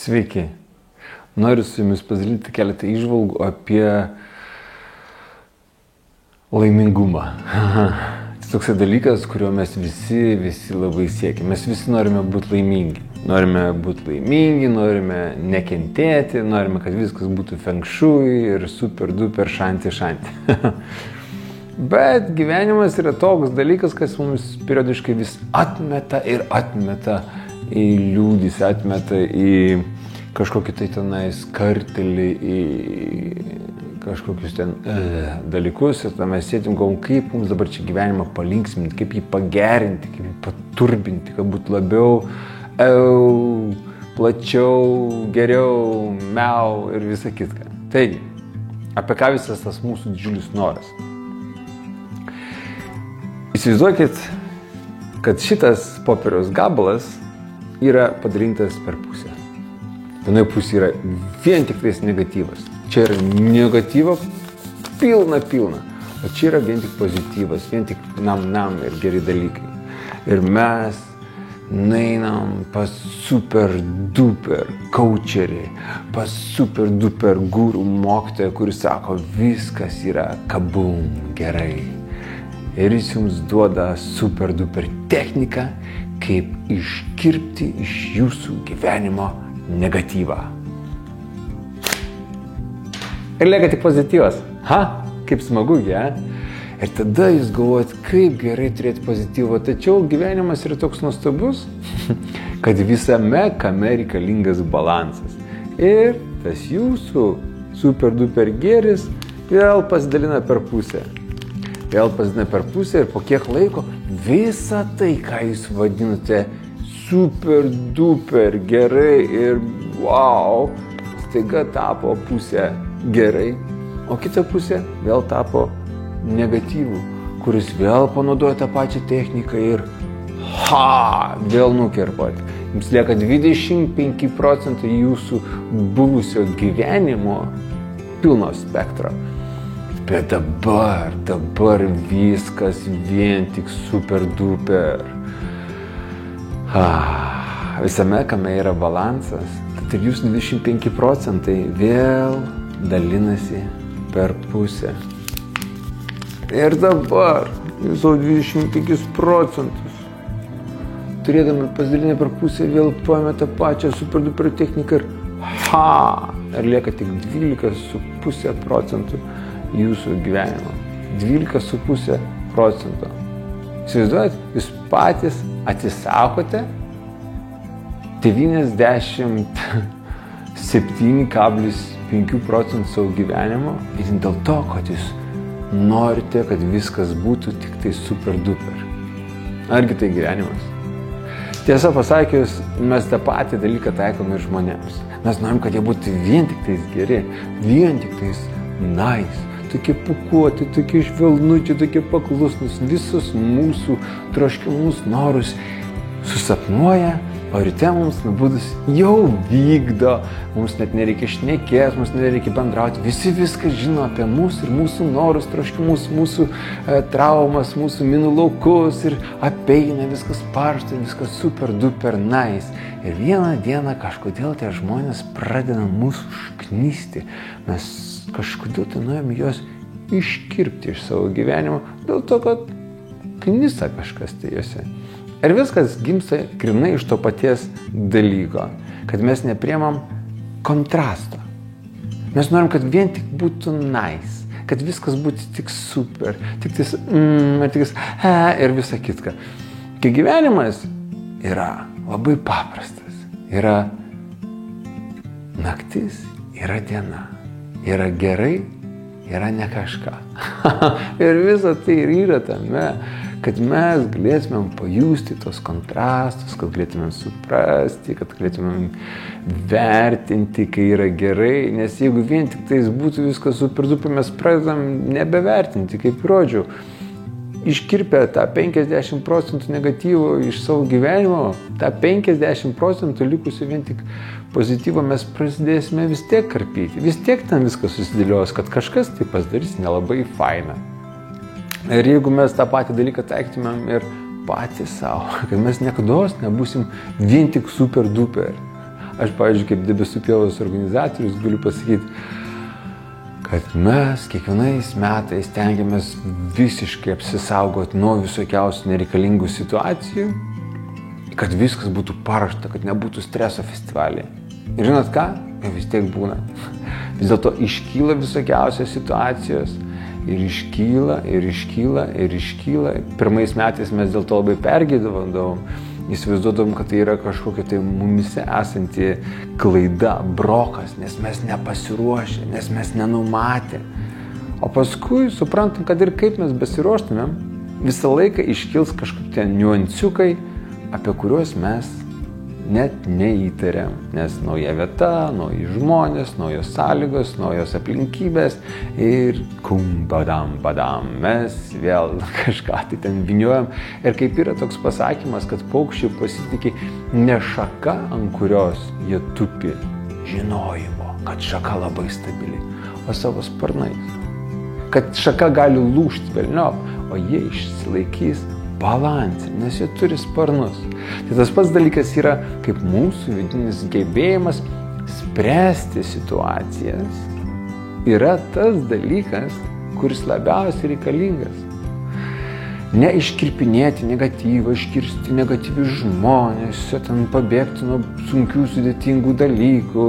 Sveiki. Noriu su jumis pasidalinti keletą įžvalgų apie laimingumą. Tai toksai dalykas, kurio mes visi labai siekiame. Mes visi norime būti laimingi. Norime nekentėti, norime, kad viskas būtų feng shui ir super duper šanti. Bet gyvenimas yra toks dalykas, kas mums periodiškai vis atmeta į liūdis, atmeta į kažkokį tai tenais kartelį, į kažkokius ten dalykus. Ir mes sėdim, kaip mums dabar čia gyvenimą palinksminti, kaip jį pagerinti, kaip jį paturbinti, kad būtų labiau, plačiau, geriau, miau ir visa kitka. Taigi, apie ką visas tas mūsų didžiulis noras? Įsivaizduokit, kad šitas popieriaus gabalas yra padalintas per pusę. Vienoje pusėje yra vien tik tais negatyvas. Čia yra negatyvo pilna. O čia yra vien tik pozityvas, vien tik nam ir geri dalykai. Ir mes nueinam pas super duper coacherį, pas super duper guru mokytoją, kuris sako, viskas yra kabum, gerai. Ir jis jums duoda super duper techniką, kaip iškirpti iš jūsų gyvenimo negatyvą. Ir lieka tik pozityvas. Kaip smagu, Ir tada jūs galvojat, kaip gerai turėti pozityvą. Tačiau gyvenimas yra toks nuostabus, kad visame kame reikalingas balansas. Ir tas jūsų super duper gėris vėl pasidalina per pusę. Ir po kiek laiko visa tai, ką jūs vadinate super duper gerai ir wow, staiga tapo pusė gerai, o kita pusė vėl tapo negatyvų, kuris vėl panaudoja tą pačią techniką ir vėl nukerpat. Jums lieka 25% jūsų buvusio gyvenimo pilno spektro. Bet dabar viskas vien tik super duper. Visame kame yra balansas, tad ir jūsų 25% vėl dalinasi per pusę. Ir dabar jūsų 25% turėdami pasidalinę per pusę vėl paėmė tą pačią super duper techniką ir lieka tik 12,5% jūsų gyvenimo. 12,5%. Įsivaizduojat, jūs patis atsisakote 97,5% savo gyvenimo ir dėl to, kad jūs norite, kad viskas būtų tik tai super duper. Argi tai gyvenimas? Tiesą pasakius, mes tą patį dalyką taikome ir žmonėms. Mes norim, kad jie būtų vien tik tais geri, vien tik tais nice. Tokie pūkuoti, tokie švelnučiai, tokie paklusnus, visus mūsų troškimus, norus susapnuoja, o ryte mums nubudus jau vykdo. Mums net nereikia šnekėti, mums nereikia bendrauti. Visi viską žino apie mus ir mūsų norus, troškimus, mūsų traumas, mūsų minų laukus ir apeina viskas paštą, viskas super duper nice. Ir vieną dieną kažkodėl tie žmonės pradeda mūsų šknisti. Mes kažkodėl tai norėjom juos iškirpti iš savo gyvenimo, dėl to, kad knisa kažkas tai juose. Ir viskas gimsta grinai iš to paties dalyko, kad mes nepriemam kontrasto. Mes norim, kad vien tik būtų nice, kad viskas būtų tik super, tik tis ir visa kitka. Kai gyvenimas yra labai paprastas, yra naktis, yra diena. Yra gerai, yra ne kažką. Ir visa tai ir yra tame, kad mes galėtumėm pajusti tos kontrastus, kad galėtumėm suprasti, kad galėtumėm vertinti, kai yra gerai. Nes jeigu vien tik tais būtų viskas super duper, mes pradedam nebevertinti, kaip rodžiau. Iškirpę tą 50% negatyvo iš savo gyvenimo, tą 50% likusių vien tik pozityvo mes prasidėsime vis tiek karpyti. Vis tiek ten viskas susidėlios, kad kažkas tai pasidarys nelabai faina. Ir jeigu mes tą patį dalyką taiktumėm ir patys savo, kad mes niekados nebūsim vien tik super duper. Aš, pavyzdžiui, kaip Debesų pievos organizatorius galiu pasakyti, kad mes kiekvienais metais stengiamės visiškai apsisaugoti nuo visokiausių nereikalingų situacijų, kad viskas būtų paruošta, kad nebūtų streso festivalyje. Ir žinot ką? Vis tiek būna. Vis dėlto iškyla visokiausios situacijos. Ir iškyla. Pirmais metais mes dėl to labai pergyvendavom. Įsivaizduodavom, kad tai yra kažkokia tai mumise esanti klaida, brokas, nes mes nepasiruošę, nes mes nenumatę. O paskui suprantam, kad ir kaip mes besiruoštumėm, visą laiką iškils kažkokie niuansiukai, apie kuriuos mes net neįtariam, nes nauja vieta, nauji žmonės, naujos sąlygos, naujos aplinkybės ir badam, mes vėl kažką tai ten viniuojam. Ir kaip yra toks pasakymas, kad paukščiai pasitikė ne šaka, ant kurios jie tupi žinojimo, kad šaka labai stabili, o savo sparnais. Kad šaka gali lūžti velniop, o jie išsilaikys balansą, nes jie turi sparnus. Tai tas pats dalykas yra kaip mūsų vidinis gebėjimas spręsti situacijas. Yra tas dalykas, kuris labiausiai reikalingas. Ne iškirpinėti negatyvą, iškirsti negatyvius žmonės, ten pabėgti nuo sunkių, sudėtingų dalykų,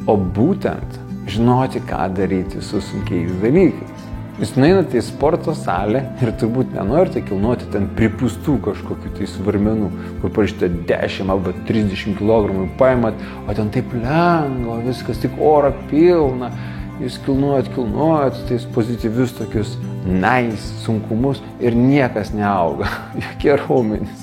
o būtent žinoti, ką daryti su sunkiais dalykais. Jūs nueinate į sporto salę ir turbūt nenorite kilnoti ten pripūstų kažkokių tai svarmenų, kur parašyta 10 arba 30 kg paimat, o ten taip lengva, viskas tik oro pilna. Jūs kilnojat tais pozityvius tokius sunkumus ir niekas neauga, jokie raumenys.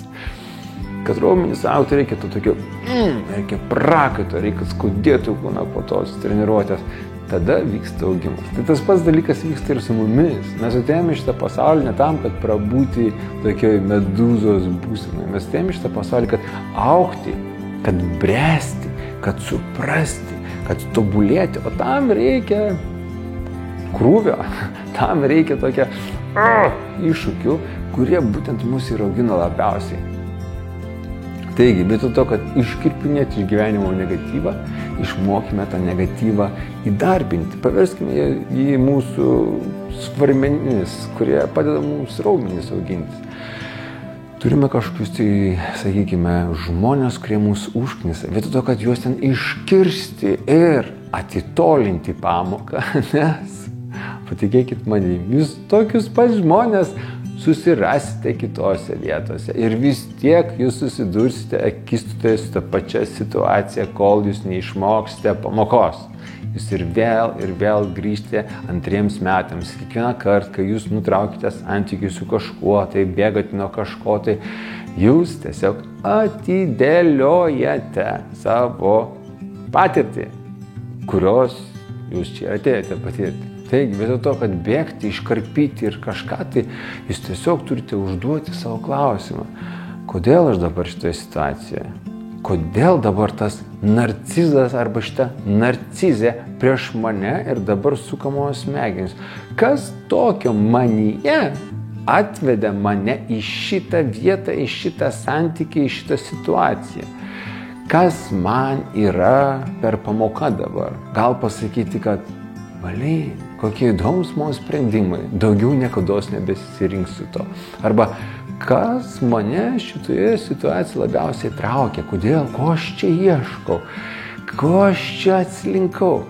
Kad raumenys augtų, reikia to tokio, reikia prakaito, reikia skaudėtų kūną po tos treniruotės. Tada vyksta augimas. Tai tas pats dalykas vyksta ir su mumis. Mes atėjome šitą pasaulį ne tam, kad prabūti tokioj medūzos būsenai. Mes atėjome šitą pasaulį, kad augti, kad bręsti, kad suprasti, kad tobulėti. O tam reikia krūvio, tam reikia tokia iššūkių, kurie būtent mus ir augina labiausiai. Taigi, bet to, kad iškirpinėti iš gyvenimo negatyvą, išmokime tą negatyvą įdarbinti, paverskime į mūsų svarmenis, kurie padeda mums raumenis augintis. Turime kažkokius tai, sakykime, žmonės, kurie mūsų užknisa, vietoj to, kad juos ten iškirsti ir atitolinti pamoką, nes, patikėkit manim, jūs tokius pat žmonės susirasite kitose vietose ir vis tiek jūs susidursite akistatoje su ta pačia situacija, kol jūs neišmoksite pamokos. Jūs ir vėl grįžtite 2 metams. Kiekvieną kartą, kai jūs nutraukite santykių su kažkuo, tai bėgate nuo kažko, tai jūs tiesiog atidėliojate savo patirtį, kurios jūs čia atėjote patirti. Taigi, vietoj to, kad bėgti, iškarpyti ir kažką, tai jūs tiesiog turite užduoti savo klausimą. Kodėl aš dabar šitoje situacijoje? Kodėl dabar tas narcizas arba šita narcizė prieš mane ir dabar sukamos smegenys? Kas tokio manyje atvedė mane į šitą vietą, į šitą santykį, į šitą situaciją? Kas man yra per pamoką dabar? Gal pasakyti, kad kokie įdomus mano sprendimai, daugiau niekados nebesirinksiu to. Arba kas mane šitoje situacijoje labiausiai traukia, kodėl, ko aš čia ieškau, ko aš čia atsilinkau.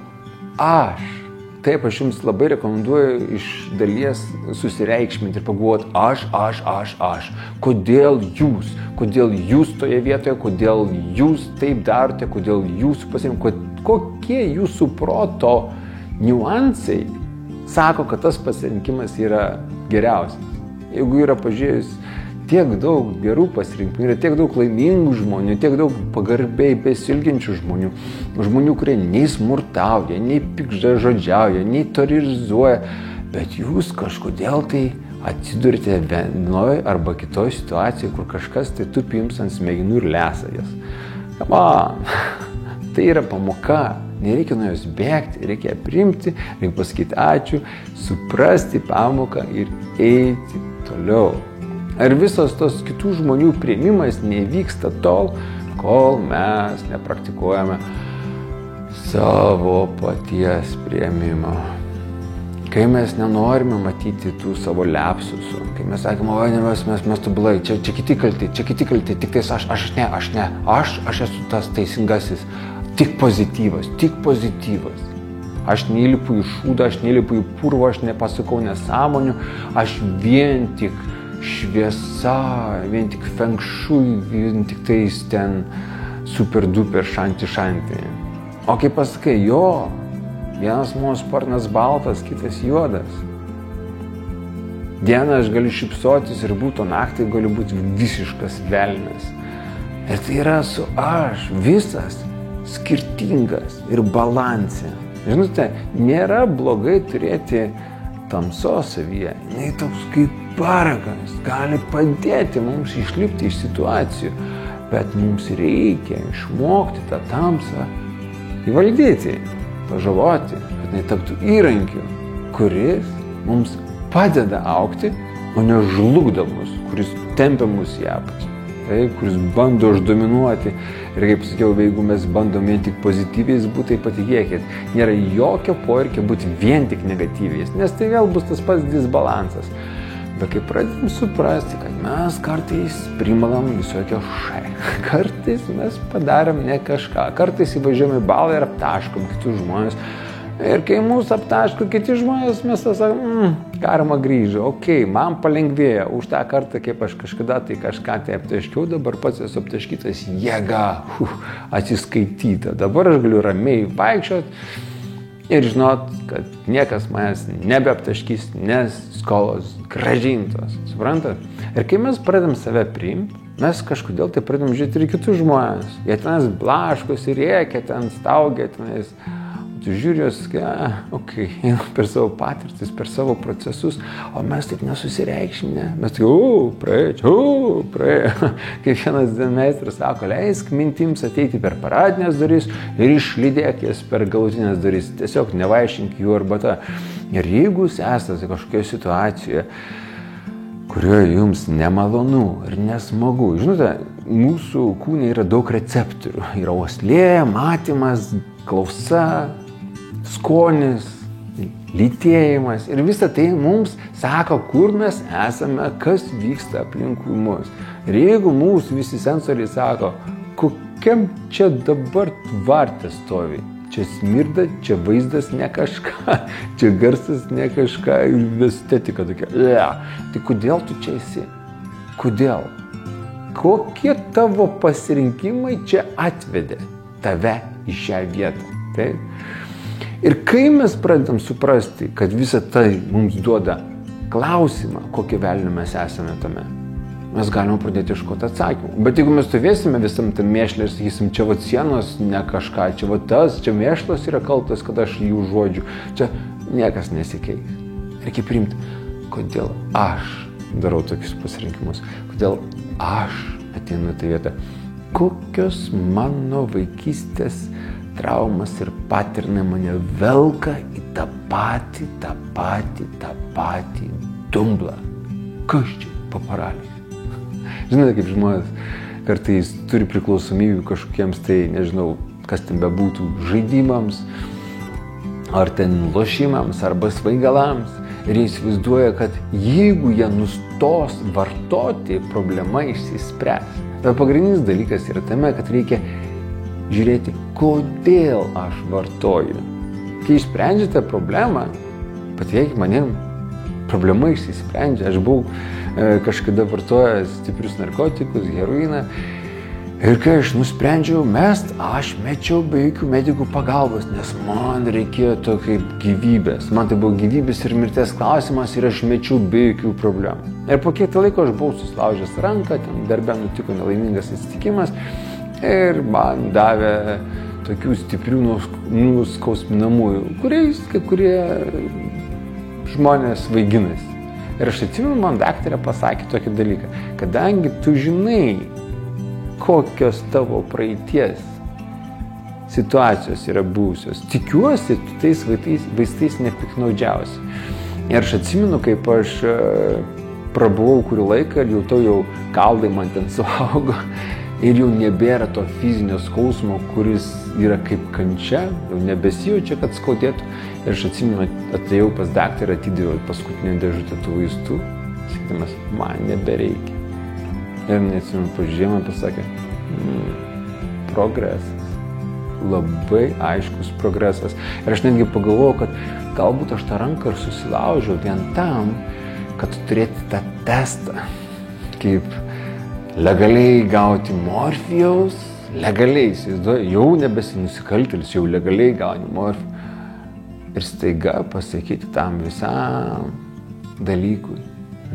Taip, aš jums labai rekomenduoju iš dalies susireikšminti ir pagalvoti, aš. Kodėl jūs toje vietoje, kodėl jūs taip darote, kodėl jūs pasirinkot, kokie jūsų proto niuansai sako, kad tas pasirinkimas yra geriausias. Jeigu yra pažiūrėjus tiek daug gerų pasirinkimų, yra tiek daug laimingų žmonių, tiek daug pagarbiai besilginčių žmonių, žmonių, kurie nei smurtauja, nei pikžodžiauja, nei terorizuoja, bet jūs kažkodėl tai atsidurite vienoje arba kitoje situacijoje, kur kažkas tai tupi jums ant smegenų ir lesa jas. Tai yra pamoka. Nereikia nuo jos bėgti, reikia priimti, reikia pasakyti ačiū, suprasti pamoką ir eiti toliau. Ar visos tos kitų žmonių priėmimas nevyksta tol, kol mes nepraktikuojame savo paties priėmimo. Kai mes nenorime matyti tų savo lepsusų, kai mes sakome, oi, mes tobulai, čia kiti kalti, tik tais aš esu tas teisingasis, tik pozityvas. Aš neįlipu į šūdą, aš neįlipu į purvą, aš nepasakau nesąmonių, aš vien tik šviesa, vien tik feng shui, vien tik tais ten super duper šanti. O kai pasakai, jo, vienas mano sparnas baltas, kitas juodas. Dieną aš galiu šypsotis ir būti, o naktį galiu būti visiškas velnias. Ir tai yra aš, visas, skirtingas ir balanse. Žinote, nėra blogai turėti tamsos savyje. Nei toks kaip paragas gali padėti mums išlipti iš situacijų, bet mums reikia išmokti tą tamsą įvaldyti, pažaboti, kad jinai taptų įrankiu, kuris mums padeda augti, o ne žlugdo mus, kuris tempia mus į apačią, kuris bando uždominuoti. Ir kaip sakiau, jeigu mes bandom vien tik pozityviais būti, tai patikėkit, nėra jokio poreikio būti vien tik negatyviais, nes tai vėl bus tas pats disbalansas. Bet kai pradedam suprasti, kad mes kartais primalam visokio kartais mes padarom ne kažką, kartais įvažiuojame į balą ir aptaškom kitus žmonės. Ir kai mūsų aptaško kiti žmonės, mes sakom, karma grįžo, man palengvėjo, už tą kartą, kaip aš kažkada tai kažką tai aptaškiau, dabar pats esu aptaškytas, jėga, atsiskaityta. Dabar aš galiu ramiai vaikščiot ir žinot, kad niekas manęs nebeaptaškys, nes skolos grąžintos, suprantat? Ir kai mes pradedam save priimti, mes kažkodėl tai pradedam žiūrėti ir kitus žmonės. Jie tenais blaškosi, rėkia, ten staugia, tenais. Tu žiūri jos, eina per savo patirtis, per savo procesus, o mes taip nesusireikšime. Mes tik, praėjo. Kaip vienas meistras sako, leisk mintims ateiti per paradinės duris ir išlydėk jas per galutinės duris. Tiesiog nevaišink jų arbata. Ir jeigu jūs esate kažkokioje situacijoje, kurioje jums nemalonu ir nesmagu, žinote, mūsų kūne yra daug receptorių. Yra uoslė, matymas, klausa, skonis, lytėjimas ir visa tai mums sako, kur mes esame, kas vyksta aplinkui mus. Ir jeigu mūsų visi sensoriai sako, kokiam čia dabar tvarte stovi, čia smirda, čia vaizdas ne kažką, čia garsas ne kažką ir estetika tokia, tai kodėl tu čia esi? Kodėl? Kokie tavo pasirinkimai čia atvedė tave į šią vietą? Taip? Ir kai mes pradedam suprasti, kad visa tai mums duoda klausimą, kokį velnių mes esame tame, mes galime pradėti ieškoti atsakymų. Bet jeigu mes stovėsime visam tam mėšlę ir sakysim, čia vat sienos ne kažką, čia vat tas, čia mėšlas yra kaltas, kad aš jį užuodžiu, čia niekas nesikeis. Reikia priimti, kodėl aš darau tokius pasirinkimus, kodėl aš ateinu į tą vietą, kokios mano vaikystės traumas ir paternai mane velka į tą patį dumblą. Kas čia paparaliai? Žinote, kaip žmonės kartais turi priklausomybių kažkokiems tai, nežinau, kas ten bebūtų, žaidimams, ar ten lošimams, arba svaigalams. Ir jie įsivaizduoja, kad jeigu jie nustos vartoti, problema išsispręs. Bet pagrindinis dalykas yra tame, kad reikia žiūrėti, kodėl aš vartoju. Kai išsprendžiate problemą, patikėkit manim, problema išsisprendžia. Aš buvau kažkada vartojęs stiprius narkotikus, heroiną. Ir kai aš nusprendžiau mest, aš mečiau be jokių medikų pagalbos, nes man reikėjo to kaip gyvybės. Man tai buvo gyvybės ir mirties klausimas ir aš mečiau be jokių problemų. Ir po kiek laiko aš buvau susilaužęs ranką, ten darbe nutiko nelaimingas atsitikimas. Ir man davė tokių stiprių nuskausminamųjų, kuriais kai kurie žmonės vaiginasi. Ir aš atsimenu, man daktarė pasakė tokį dalyką, kadangi tu žinai, kokios tavo praeities situacijos yra buvusios, tikiuosi, tu tais vaistais nepiknaudžiausi. Ir aš atsimenu, kaip aš prabuvau kurį laiką ir jau kaulai man ten suaugo. ir jau nebėra to fizinio skausmo, kuris yra kaip kančia, jau nebesijaučia, kad skaudėtų. Ir aš atsimenu, atėjau pas daktarą, atidėjau paskutinį dėžutę tų vaistų, sakydamas, man nebereikia. Ir neatsimenu, pažiūrėjau, man pasakė, progresas, labai aiškus progresas. Ir aš netgi pagalvojau, kad galbūt aš tą ranką ir susilaužiau vien tam, kad turėti tą testą, kaip legaliai gauti morfijaus, legaliai, įsivaizduoju, jau nebesi nusikaltėlis, jau legaliai gauni morfijų. Ir staiga pasakyti tam visam dalykui,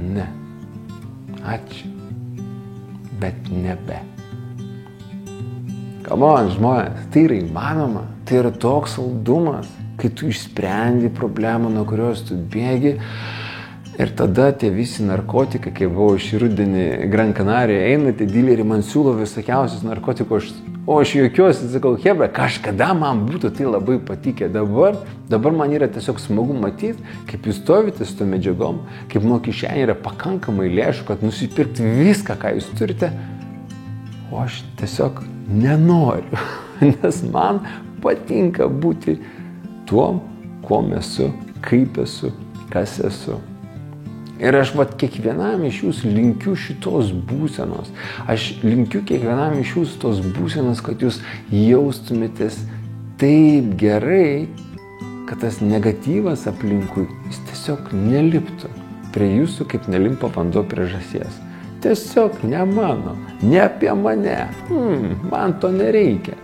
ne, ačiū, bet nebe. Come on, žmonės, tai yra įmanoma, tai yra toks saldumas, kai tu išsprendi problemą, nuo kurios tu bėgi. Ir tada tie visi narkotikai, kai buvau šį rudenį Gran Canaria, eina tie dileriai, man siūlo visokiausius narkotikus, o aš juokiuosi, sakau, hebra, kažkada man būtų tai labai patikę. Dabar man yra tiesiog smagu matyti, kaip jūs stovite su to medžiagom, kaip mano kišenė yra pakankamai lėšų, kad nusipirkti viską, ką jūs turite, o aš tiesiog nenoriu, nes man patinka būti tuom, kuom esu, kaip esu, kas esu. Ir aš kiekvienam iš jūsų linkiu šitos būsenos. Aš linkiu kiekvienam iš jūsų tos būsenos, kad jūs jaustumėtės taip gerai, kad tas negatyvas aplinkui, jis tiesiog neliptų prie jūsų, kaip nelimpa vanduo prie žąsies. Tiesiog ne mano, ne apie mane. Man to nereikia.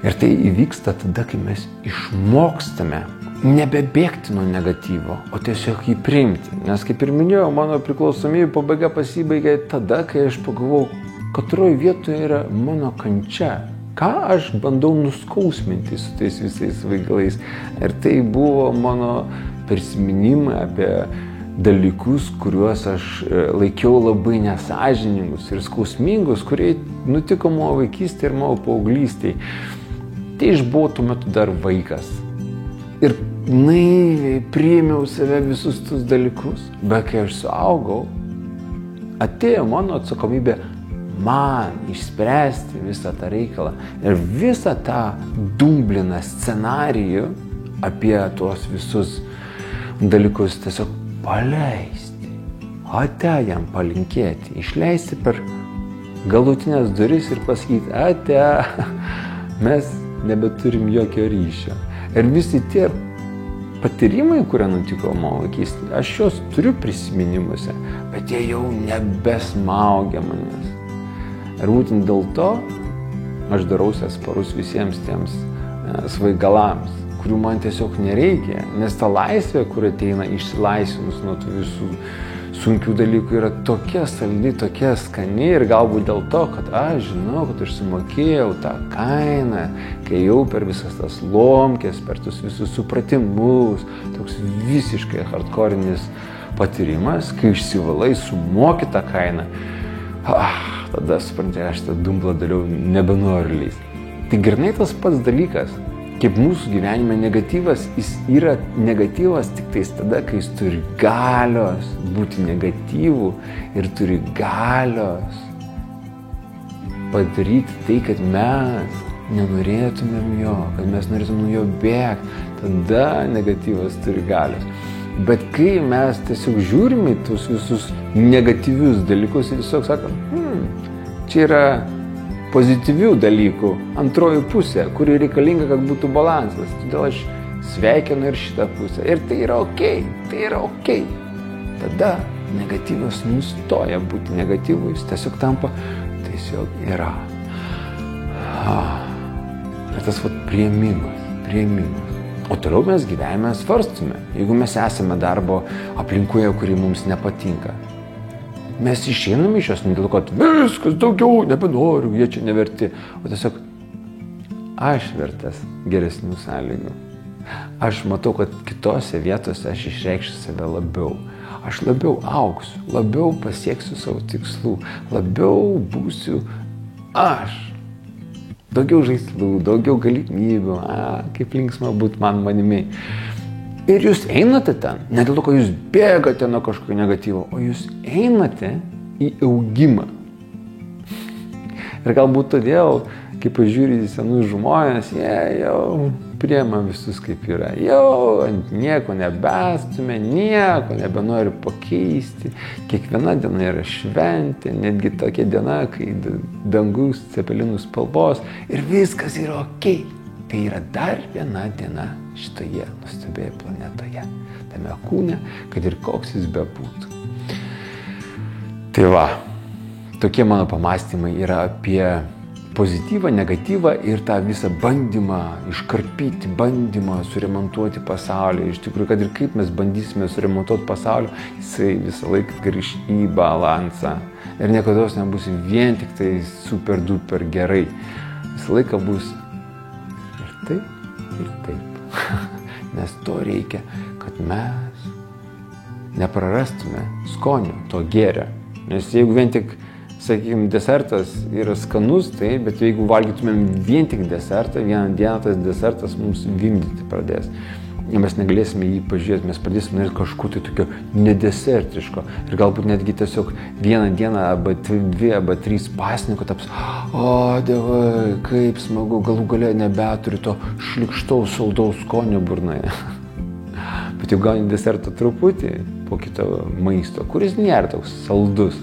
Ir tai įvyksta tada, kai mes išmokstame nebebėgti nuo negatyvo, o tiesiog jį priimti. Nes kaip ir minėjau, mano priklausomybė pabaiga pasibaigė tada, kai aš pagalvojau, katroj vietoje yra mano kančia. Ką aš bandau nuskausminti su tais visais svaigalais. Ir tai buvo mano prisiminimai apie dalykus, kuriuos aš laikiau labai nesąžiningus ir skausmingus, kurie nutiko mano vaikystėje ir mano paauglystėje. Tai aš buvau tuo metu dar vaikas. Ir naiviai priėmiau save visus tus dalykus. Bet kai aš suaugau, atėjo mano atsakomybė man išspręsti visą tą reikalą. Ir visą tą dumbliną scenarijų apie tuos visus dalykus tiesiog paleisti. Ate jam palinkėti, išleisti per galutinės duris ir pasakyti, ate, mes nebeturim jokio ryšio. Ir visi tie patyrimai, kurie nutiko mano vaikystėje, aš juos turiu prisiminimuose, bet jie jau nebesmaugia manęs. Ir būtent dėl to aš darausi atsparus visiems tiems svaigalams, kurių man tiesiog nereikia, nes ta laisvė, kuri ateina išsilaisvinus nuo tų visų sunkių dalykų, yra tokia saldi, tokia skani ir galbūt dėl to, kad aš žinau, kad aš sumokėjau tą kainą, kai jau per visas tas lomkės, per tus visus supratimus, toks visiškai hardcore'nis patyrimas, kai išsivalai, sumoki tą kainą, tada supranti, aš tą dumblą daliau nebenoriu leisti. Tai grynai tas pats dalykas. Kaip mūsų gyvenime negatyvas, jis yra negatyvas tik tais tada, kai jis turi galios būti negatyvų ir turi galios padaryti tai, kad mes nenorėtumėm jo, kad mes norėtumėm nuo jo bėgti, tada negatyvas turi galios. Bet kai mes tiesiog žiūrime į tuos visus negatyvius dalykus ir tiesiog sakom, čia yra pozityvių dalykų, antroji pusė, kuri reikalinga, kad būtų balansas. Todėl aš sveikinu ir šitą pusę. Ir tai yra okei, tai yra okei. Tada negatyvas nustoja būti negatyvu, jis tiesiog tampa, tiesiog yra. Ir tas priėmimas. O toliau mes gyvenime svarstume, jeigu mes esame darbo aplinkoje, kuri mums nepatinka. Mes išeiname iš jos, ne dėl to, kad viskas daugiau nebenoriu, jie čia neverti, o tiesiog aš vertas geresnių sąlygų. Aš matau, kad kitose vietose aš išreikšiu save labiau. Aš labiau augsiu, labiau pasieksiu savo tikslų, labiau būsiu aš. Daugiau žaislų, daugiau galimybių, kaip linksma būti manimi. Ir jūs einate ten, ne dėl to, kad jūs bėgate nuo kažkokio negatyvo, o jūs einate į augimą. Ir galbūt todėl, kai pažiūrė į senus žmonės, jie jau priema visus kaip yra. Jau ant nieko nebestumė, nieko nebenori pakeisti. Kiekviena diena yra šventė, netgi tokia diena, kai dangus cepelinų spalvos ir viskas yra okei. Tai yra dar viena diena šitoje nuostabioje planetoje, tame kūne, kad ir koks jis bebūtų. Tai va, tokie mano pamąstymai yra apie pozityvą, negatyvą ir tą visą bandymą iškarpyti, bandymą suremontuoti pasaulį. Iš tikrųjų, kad ir kaip mes bandysime suremontuoti pasaulį, jisai visą laiką grįš į balansą. Ir niekada nebus vien tik tai super duper gerai. Visą laiką bus ir taip. Nes to reikia, kad mes neprarastume skonio, to gėrio. Nes jeigu vien tik, sakykime, desertas yra skanus, tai, bet jeigu valgytumėm vien tik desertą, vieną dieną tas desertas mums vimdyti pradės. Mes negalėsime jį pažiūrėti, mes pradėsime norėti kažko tai tokio nedesertiško. Ir galbūt netgi tiesiog vieną dieną, arba 2, arba 3 pasninko taps, o dievai, kaip smagu, galų gale nebeturi to šlikštaus, saldaus skonio burnoje. Bet jau gauni desertą truputį po kito maisto, kuris nėra toks saldus.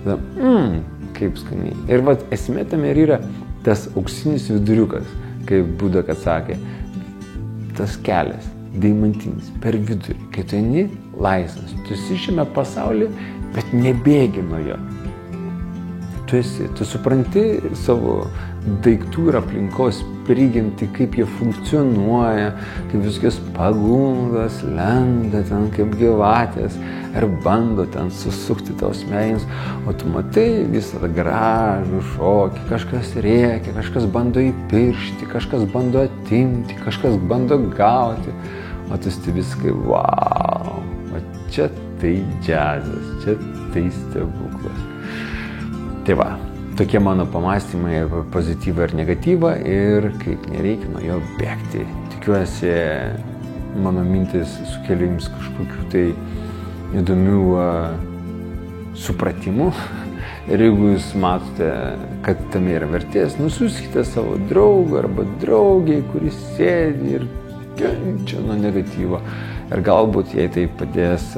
Kaip skaniai. Ir vat esmė tame ir yra tas auksinis viduriukas, kaip Buda kad sakė, tas kelias, deimantinis, per vidurį, kai tu eini laisvas, tu esi šiame pasaulyje, bet nebėgi nuo jo. Tu supranti savo daiktų ir aplinkos prigimtį, kaip jie funkcionuoja, kaip visokios pagundos lenda ten kaip gyvatės ir bando ten susukti tavo smegenis, o tu matai visą tą gražų šokį, kažkas rėkia, kažkas bando įpiršti, kažkas bando atimti, kažkas bando gauti, o tu stebi kaip, wow, o čia tai džiazas, čia tai stebuklas. Tai va, tokie mano pamąstymai apie pozityvą ir negatyvą ir kaip nereikia nuo jo bėgti. Tikiuosi, mano mintis sukelia jums kažkokių tai įdomių supratimų. Ir jeigu jūs matote, kad tame yra vertės, nusiųskite savo draugą arba draugiai, kuris sėdi ir kenčia nuo negatyvo. Ir galbūt jai tai padės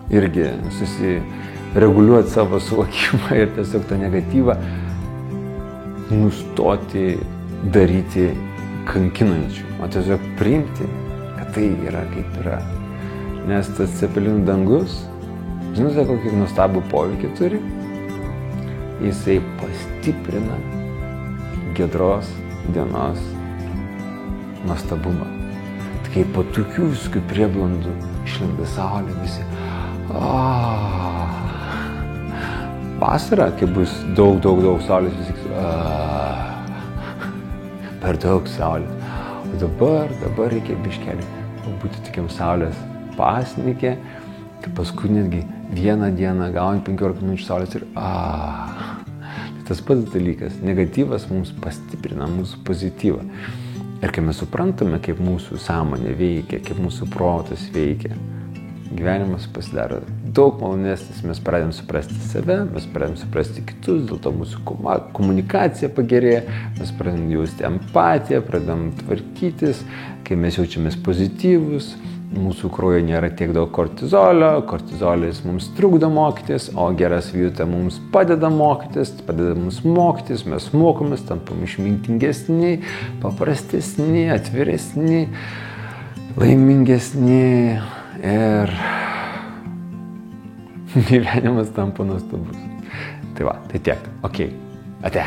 irgi reguliuoti savo suvokimą ir tiesiog tą negatyvą nustoti daryti kankinančių, o tiesiog priimti, kad tai yra kaip yra. Nes tas cepelinų dangus, žinote, kokį nuostabų poveikį turi? Jisai pastiprina giedros dienos nuostabumą. Tai kaip po tokių visokių prieblandų išlenda saulė visi. Vasara, kai bus daug saulės, visi per daug saulės. O dabar reikia biškelį būti tokiam saulės pasnikė, kad paskui netgi vieną dieną gauni 15 minučių saulės ir tas pats dalykas. Negatyvas mums pastiprina mūsų pozityvą. Ir kai mes suprantame, kaip mūsų sąmonė veikia, kaip mūsų protas veikia, gyvenimas pasidaro daug malonesnis, mes pradedam suprasti save, mes pradedam suprasti kitus, dėl to mūsų komunikacija pagerėja, mes pradedam jausti empatiją, pradedam tvarkytis, kai mes jaučiamės pozityvus, mūsų kraujo nėra tiek daug kortizolio, kortizolis mums trukdo mokytis, o gera savijauta mums padeda mokytis, mes mokomės, tampam išmintingesni, paprastesni, atviresni, laimingesni. Ir gyvenimas tampa nuostabus. Tai va, tai tiek. Okei. Ate.